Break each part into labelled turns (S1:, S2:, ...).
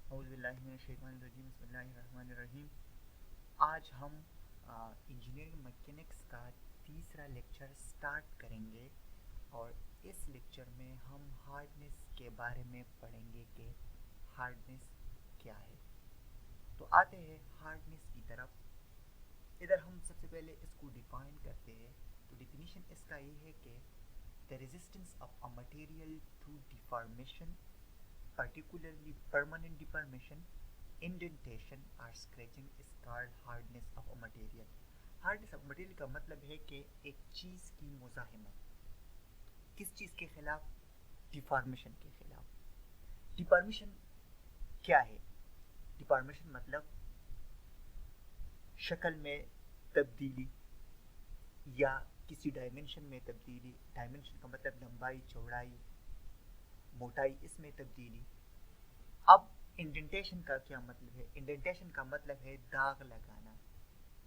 S1: बिस्मिल्लाहिर्रहमानिर्रहीम। आज हम इंजीनियरिंग मैकेनिक्स का तीसरा लेक्चर स्टार्ट करेंगे और इस लेक्चर में हम हार्डनेस के बारे में पढ़ेंगे कि हार्डनेस क्या है। तो आते हैं हार्डनेस की तरफ। इधर हम सबसे पहले इसको डिफाइन करते हैं। तो डिफिनीशन इसका ये है कि the resistance of a material to deformation, particularly permanent deformation, indentation or scratching is called hardness of a material. Hardness of material का मतलब है कि एक चीज़ की मुज़ाहिमत किस चीज़ के खिलाफ, डिफॉर्मेशन के खिलाफ। डिफॉर्मेशन क्या है? डिफॉर्मेशन मतलब शक्ल में तब्दीली या किसी डायमेंशन में तब्दीली। डायमेंशन का मतलब लंबाई, चौड़ाई, मोटाई, इसमें तब्दीली। अब इंडेंटेशन का क्या मतलब है? इंडेंटेशन का मतलब है दाग लगाना,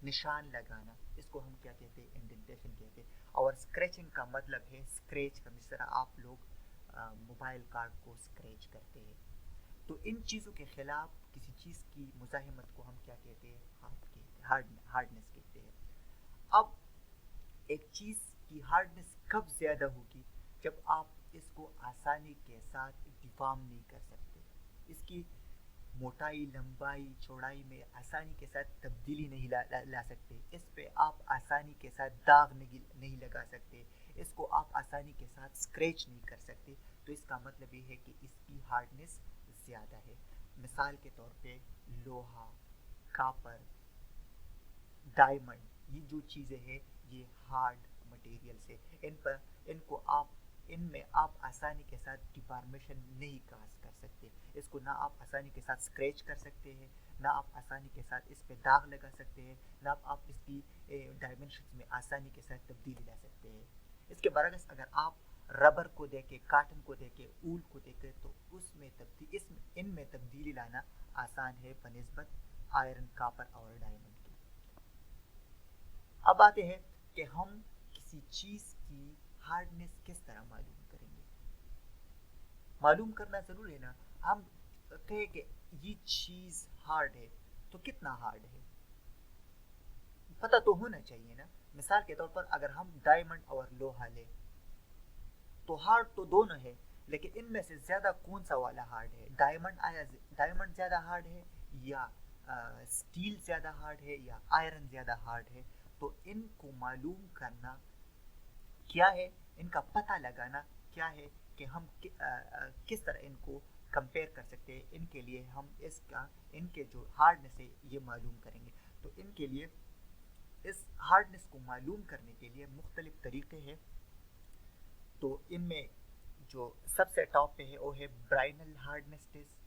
S1: निशान लगाना। इसको हम क्या कहते हैं? इंडेंटेशन कहते हैं। और स्क्रैचिंग का मतलब है स्क्रैच करना, जिस तरह आप लोग मोबाइल कार्ड को स्क्रैच करते हैं। तो इन चीज़ों के खिलाफ किसी चीज़ की मुज़ाहिमत को हम क्या कहते हैं? हार्डनेस कहते हैं। अब एक चीज़ की हार्डनेस कब ज़्यादा होगी? जब आप इसको आसानी के साथ डिफॉर्म नहीं कर सकते, इसकी मोटाई, लंबाई, चौड़ाई में आसानी के साथ तब्दीली नहीं ला सकते, इस पे आप आसानी के साथ दाग नहीं लगा सकते, इसको आप आसानी के साथ स्क्रैच नहीं कर सकते। तो इसका मतलब ये है कि इसकी हार्डनेस ज़्यादा है। मिसाल के तौर पे लोहा, कापर, डायमंड, ये जो चीज़ें हैं ये हार्ड मटेरियल्स है। इनमें आप आसानी के साथ डिफॉर्मेशन नहीं काज कर सकते। इसको ना आप आसानी के साथ स्क्रैच कर सकते हैं, ना आप आसानी के साथ इस पे दाग लगा सकते हैं, ना आप इसकी डायमेंशन में आसानी के साथ तब्दीली ला सकते हैं। इसके बरअक्स अगर आप रबर को देखे, काटन को देखे, ऊल को देखे, तो इनमें तब्दीली लाना आसान है बनिस्बत आयरन, कापर और डायमंड के। अब आते हैं कि हम किसी चीज़ की हार्डनेस किस तरह मालूम करेंगे। मालूम करना ज़रूर है ना। हम कहें कि ये चीज़ हार्ड है, तो कितना हार्ड है पता तो होना चाहिए ना। मिसाल के तौर पर अगर हम डायमंड और लोहा लें, तो हार्ड तो दोनों है, लेकिन इनमें से ज़्यादा कौन सा वाला हार्ड है? डायमंड ज़्यादा हार्ड है, या स्टील ज़्यादा हार्ड है, या आयरन ज़्यादा हार्ड है? तो इनको मालूम करना क्या है, इनका पता लगाना क्या है कि हम किस तरह इनको कंपेयर कर सकते हैं। इनके लिए हम इनके जो हार्डनेस है ये मालूम करेंगे। तो इनके लिए इस हार्डनेस को मालूम करने के लिए मुख्तलिफ तरीके हैं। तो इनमें जो सबसे टॉप पे है वो है ब्राइनल हार्डनेस टेस्ट,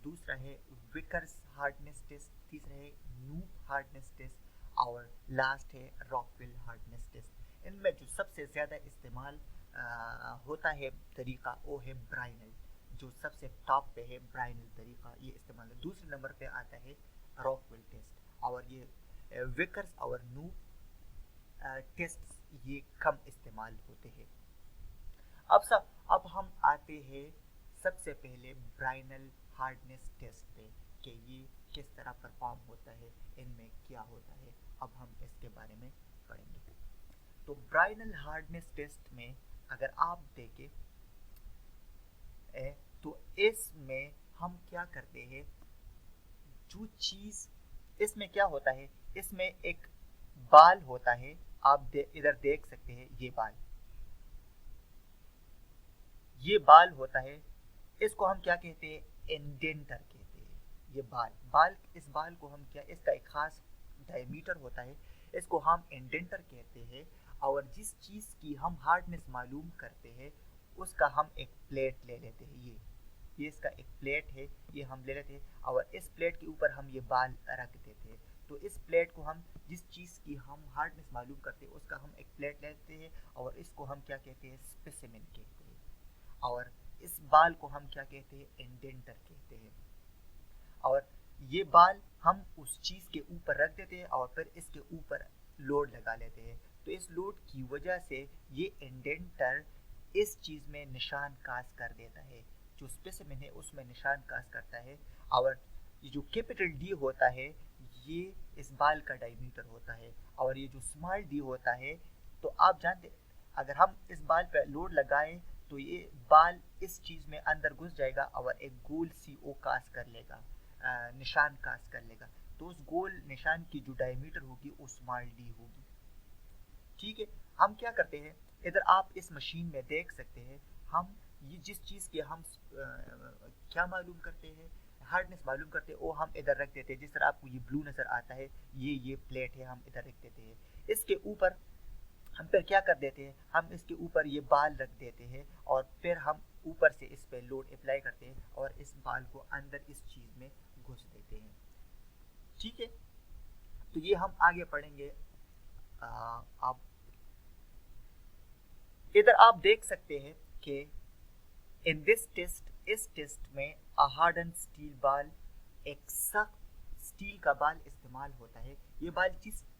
S1: दूसरा है विकर्स हार्डनेस टेस्ट, तीसरा है नूप हार्डनेस टेस्ट, और लास्ट है रॉकवेल हार्डनेस टेस्ट। इनमें जो सबसे ज़्यादा इस्तेमाल होता है तरीका वो है ब्राइनल। जो सबसे टॉप पे है ब्राइनल तरीका, ये इस्तेमाल है। दूसरे नंबर पे आता है रॉकवेल टेस्ट, और ये विकर्स और नूप टेस्ट ये कम इस्तेमाल होते हैं। अब हम आते हैं सबसे पहले ब्राइनल हार्डनेस टेस्ट पे कि ये किस तरह परफॉर्म होता है, इनमें क्या होता है। अब हम इसके बारे में पढ़ेंगे। तो ब्राइनल हार्डनेस टेस्ट में अगर आप देखें तो इसमें हम क्या करते हैं, जो चीज़ इसमें क्या होता है, इसमें एक बाल होता है। आप इधर देख सकते हैं ये बाल होता है। इसको हम क्या कहते हैं? इंडेंटर कहते हैं। ये इस बाल को हम क्या, इसका एक खास डायमीटर होता है, इसको हम इंडेंटर कहते हैं। और जिस चीज़ की हम हार्डनेस मालूम करते हैं उसका हम एक प्लेट ले लेते हैं। ये इसका एक प्लेट है, ये हम ले लेते हैं और इस प्लेट के ऊपर हम ये बाल रख देते हैं। तो इस प्लेट को हम जिस चीज़ की हम हार्डनेस मालूम करते हैं उसका हम एक प्लेट लेते हैं, और इसको हम क्या कहते हैं? स्पेसिमेन कहते हैं। और इस बाल को हम क्या कहते हैं? इंडेंटर कहते हैं। और ये बाल हम उस चीज़ के ऊपर रख देते हैं और फिर इसके ऊपर लोड लगा लेते हैं। तो इस लोड की वजह से ये इंडेंटर इस चीज़ में निशान काज कर देता है। जो स्पेसिमेन है उसमें निशान कास्ट करता है। और ये जो कैपिटल डी होता है ये इस बाल का डायमीटर होता है, और ये जो स्मॉल डी होता है, तो आप जानते अगर हम इस बाल पर लोड लगाएं तो ये बाल इस चीज में अंदर घुस जाएगा और एक गोल सी ओ कास्ट कर लेगा, निशान कास्ट कर लेगा। तो उस गोल निशान की जो डायमीटर होगी वो स्मॉल डी होगी। ठीक है, हम क्या करते हैं, इधर आप इस मशीन में देख सकते हैं, हम ये जिस चीज़ की हम क्या मालूम करते हैं, हार्डनेस मालूम करते हैं, वो हम इधर रख देते हैं। जिस तरह आपको ये ब्लू नज़र आता है, ये प्लेट है, हम इधर रख देते हैं। इसके ऊपर हम फिर क्या कर देते हैं, हम इसके ऊपर ये बाल रख देते हैं और फिर हम ऊपर से इस पर लोड अप्लाई करते हैं और इस बाल को अंदर इस चीज़ में घुस देते हैं। ठीक है, तो ये हम आगे पढ़ेंगे। आप इधर आप देख सकते हैं कि इन दिस टेस्ट, इस टेस्ट में अ हार्डन स्टील बाल, एक सख्त स्टील का बाल इस्तेमाल होता है। ये बाल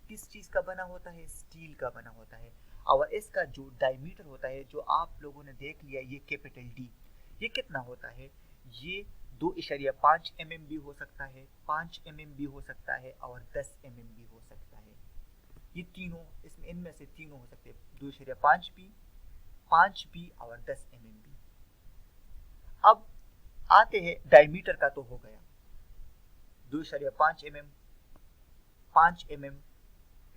S1: किस चीज़ का बना होता है, स्टील का बना होता है। और इसका जो डायमीटर होता है, जो आप लोगों ने देख लिया, ये कैपिटल डी, ये कितना होता है, ये 2.5 mm भी हो सकता है, 5 mm भी हो सकता है और 10 mm भी हो सकता है। ये तीनों, इसमें इनमें से तीनों हो सकते हैं, 2.5 भी, 5 भी और 10 mm भी। अब आते हैं डायमीटर का, तो हो गया 2.5 mm, 5 mm,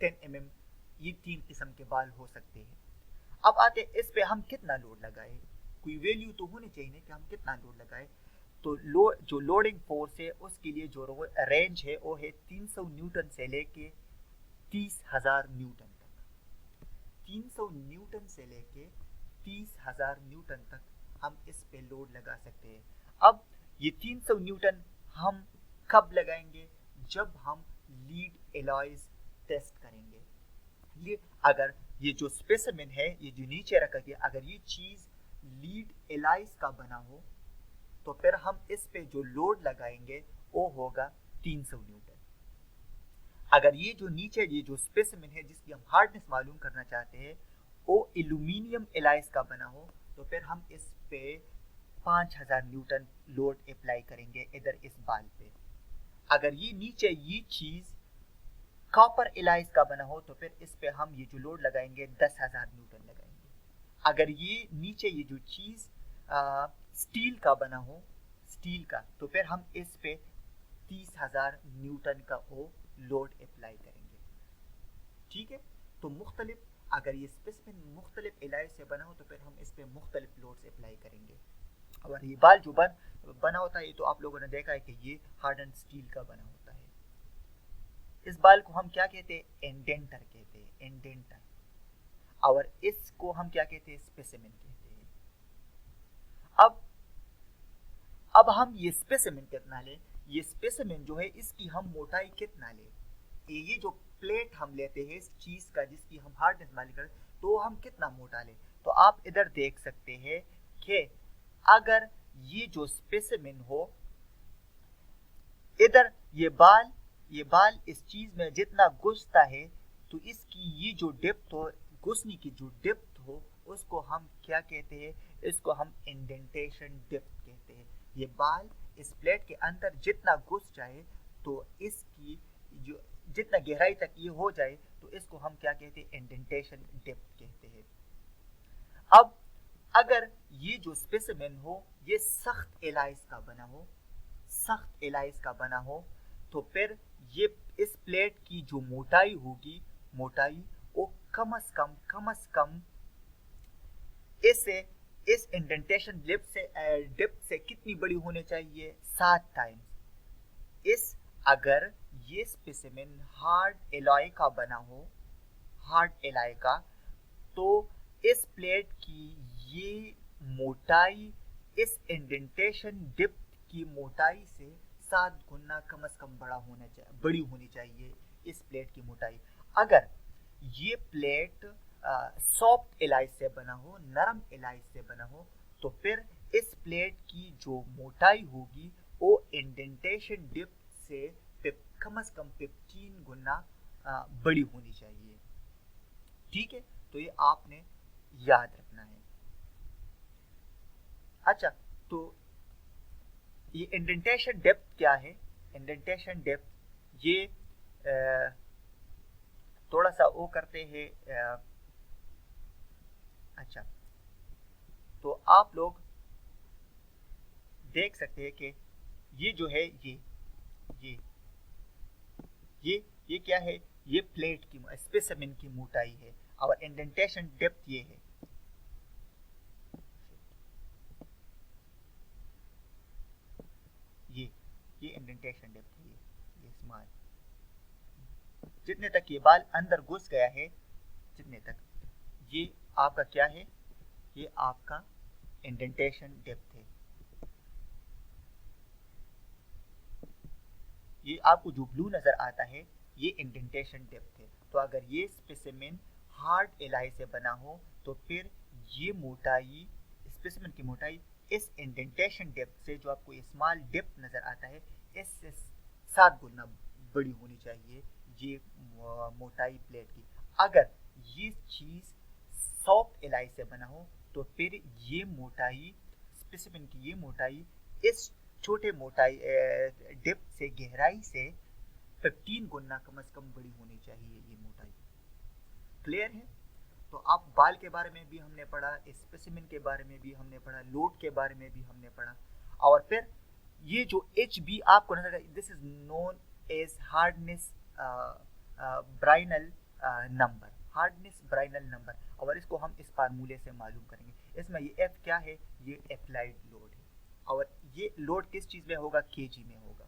S1: 10 mm, ये 3 किस्म के बाल हो सकते हैं। अब आते हैं इस पे हम कितना लोड लगाए, कोई वैल्यू तो होनी चाहिए कि हम कितना लोड लगाए। तो जो लोडिंग फोर्स है उसके लिए जो रेंज है वो है 300 न्यूटन से लेके 30,000 न्यूटन तक। 300 न्यूटन से लेके 30,000 न्यूटन तक हम इस पे लोड लगा सकते हैं। अब ये 300 न्यूटन हम कब लगाएंगे, जब हम लीड एलॉयज टेस्ट करेंगे। ये अगर ये जो स्पेसिमेन है, ये जो नीचे रखा गया, अगर ये चीज लीड एलॉयज का बना हो तो फिर हम इस पे जो लोड लगाएंगे वो होगा 300 न्यूटन। अगर ये जो नीचे ये जो स्पेसिमेन है जिसकी हम हार्डनेस मालूम करना चाहते हैं वो एल्यूमिनियम एलॉयज का बना हो तो फिर हम इस पे 5000 न्यूटन लोड अप्लाई करेंगे इधर इस बाल पे। अगर ये नीचे ये चीज कॉपर एलॉयज का बना हो तो फिर इस पे हम ये जो लोड लगाएंगे 10,000 न्यूटन लगाएंगे। अगर ये नीचे ये जो चीज स्टील का बना हो, स्टील का, तो फिर हम इस पे 30,000 न्यूटन का वो लोड अप्लाई करेंगे। ठीक है, तो मुख्तलिफ, अगर ये स्पेसिमेन मुख्तलिफ एलॉयज से बना हो तो फिर हम इस पे मुख्तलिफ लोड्स अप्लाई करेंगे। और ये बाल जो बना होता है, ये तो आप लोगों ने देखा है कि ये हार्डन स्टील का बना होता है। इस बाल को हम क्या कहते हैं, इंडेंटर कहते हैं, इंडेंटर। और इसको हम क्या कहते हैं, स्पेसिमेन कहते हैं। अब हम ये स्पेसिमेन कितना ले, ये स्पेसिमेन जो है इसकी हम मोटाई कितना ले, ये जो प्लेट हम लेते हैं इस चीज का जिसकी हम हार्डनेस मालूम करें तो हम कितना मोटा ले। तो आप इधर देख सकते हैं कि अगर ये जो स्पेसिमेन हो, इधर ये बाल इस चीज में जितना घुसता है तो इसकी ये जो डेप्थ हो, घुसने की जो डेप्थ हो, उसको हम क्या कहते हैं, इसको हम इंडेंटेशन डेप्थ कहते हैं। ये बाल इस प्लेट के अंदर जितना घुस जाए तो इसकी जो जितना गहराई तक ये हो जाए तो इसको हम क्या कहते हैं, इंडेंटेशन डेप्थ कहते हैं। अब अगर ये जो स्पेसिमेन हो ये सख्त एलॉयज का बना हो, सख्त एलॉयज का बना हो, तो फिर ये इस प्लेट की जो मोटाई होगी, मोटाई वो कम से कम इस इंडेंटेशन डेप्थ से कितनी बड़ी होनी चाहिए, 7 टाइम्स। अगर ये स्पेसिमेन हार्ड एलॉय का बना हो, हार्ड एलॉय का, तो इस प्लेट की ये मोटाई इस इंडेंटेशन डेप्थ की मोटाई से 7 गुना कम से कम बड़ी होनी चाहिए इस प्लेट की मोटाई। अगर ये प्लेट सॉफ्ट एलॉय से बना हो, नरम एलॉय से बना हो, तो फिर इस प्लेट की जो मोटाई होगी वो इंडेंटेशन डेप्थ से कम से कम 15 गुना बड़ी होनी चाहिए। ठीक है, तो ये आपने याद रखना है। अच्छा, तो ये इंडेंटेशन डेप्थ क्या है? इंडेंटेशन डेप्थ ये थोड़ा सा वो करते हैं। अच्छा, तो आप लोग देख सकते हैं कि ये जो है ये ये ये क्या है? ये प्लेट की स्पेसिमेन की मोटाई है और इंडेंटेशन डेप्थ ये है। ये इंडेंटेशन डेप्थ है, ये स्मॉल, जितने तक ये बाल अंदर घुस गया है जितने तक, ये आपका क्या है? ये आपका इंडेंटेशन डेप्थ है। ये आपको जो ब्लू नजर आता है ये इंडेंटेशन डेप्थ है। तो अगर ये स्पेसिमेन हार्ड एलाई से बना हो तो फिर ये मोटाई, स्पेसिमेन की मोटाई इस इंडेंटेशन डेप्थ से, जो आपको स्मॉल डेप्थ नजर आता है, इससे 7 गुना बड़ी होनी चाहिए ये मोटाई प्लेट की। अगर ये चीज सॉफ्ट एलाई से बना हो तो फिर ये मोटाई, स्पेसिमेन की ये मोटाई इस छोटे मोटाई डेप्थ से, गहराई से 15 गुना कम से कम बड़ी होनी चाहिए ये मोटाई। क्लियर है? तो अब बाल के बारे में भी हमने पढ़ा, स्पेसिमेन के बारे में भी हमने पढ़ा, लोड के बारे में भी हमने पढ़ा। और फिर ये जो एच बी आपको नजर, this is known as hardness Brinell number, hardness Brinell number, और इसको हम इस फार्मूले से मालूम करेंगे। इसमें ये एफ क्या है? ये अप्लाइड लोड है, और ये लोड किस चीज में होगा? केजी में होगा।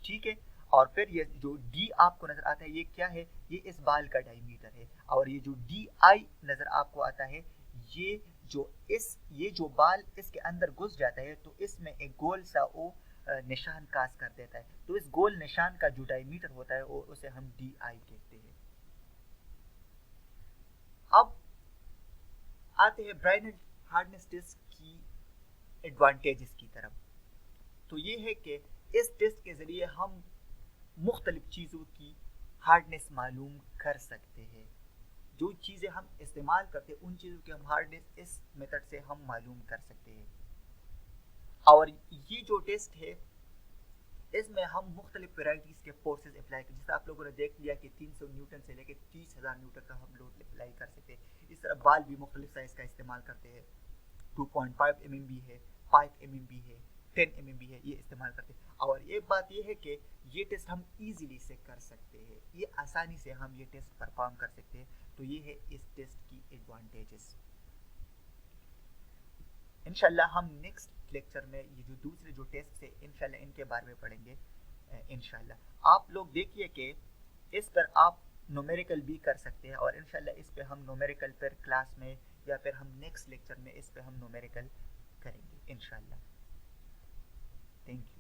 S1: ठीक है। और फिर ये जो डी आपको नजर आता है ये क्या है? ये इस बाल का डायमीटर है। और ये जो डी आई नजर आपको आता है, ये जो बाल इसके अंदर घुस जाता है तो इसमें एक गोल सा वो निशान काज कर देता है। तो इस गोल निशान का जो डायमीटर होता है वो उसे हम डी आई कहते हैं। अब आते हैं ब्राइनल हार्डनेस टेस्ट की एडवांटेजेस की तरफ। तो ये है कि इस टेस्ट के जरिए हम मुख्तलिफ चीज़ों की हार्डनेस मालूम कर सकते हैं। जो चीज़ें हम इस्तेमाल करते हैं उन चीज़ों की हम हार्डनेस इस मेथड से हम मालूम कर सकते हैं। और ये जो टेस्ट है इसमें हम मुख्तलिफ वेराइटीज़ के फोर्सेस अप्लाई कर, जैसे आप लोगों ने देख लिया कि 300 न्यूटन से लेकर 30,000 न्यूटन का हम लोड अप्लाई कर सकते हैं। इस तरह बाल भी मुख्तलिफ साइज़ का इस्तेमाल करते हैं। 2.5 mm भी है, 5 mm भी है, 10 mm भी है, ये इस्तेमाल करते हैं। और एक बात ये है कि ये टेस्ट हम इजीली से कर सकते हैं, ये आसानी से हम ये टेस्ट परफॉर्म कर सकते हैं। तो ये है इस टेस्ट की एडवांटेजेस। इंशाल्लाह हम नेक्स्ट लेक्चर में ये जो दूसरे जो टेस्ट है इंशाल्लाह इनके बारे में पढ़ेंगे। इंशाल्लाह आप लोग देखिए कि इस पर आप न्यूमेरिकल भी कर सकते हैं, और इंशाल्लाह इस पे हम न्यूमेरिकल पर क्लास में या फिर हम नेक्स्ट लेक्चर में इस पे हम न्यूमेरिकल करेंगे इंशाल्लाह। Thank you.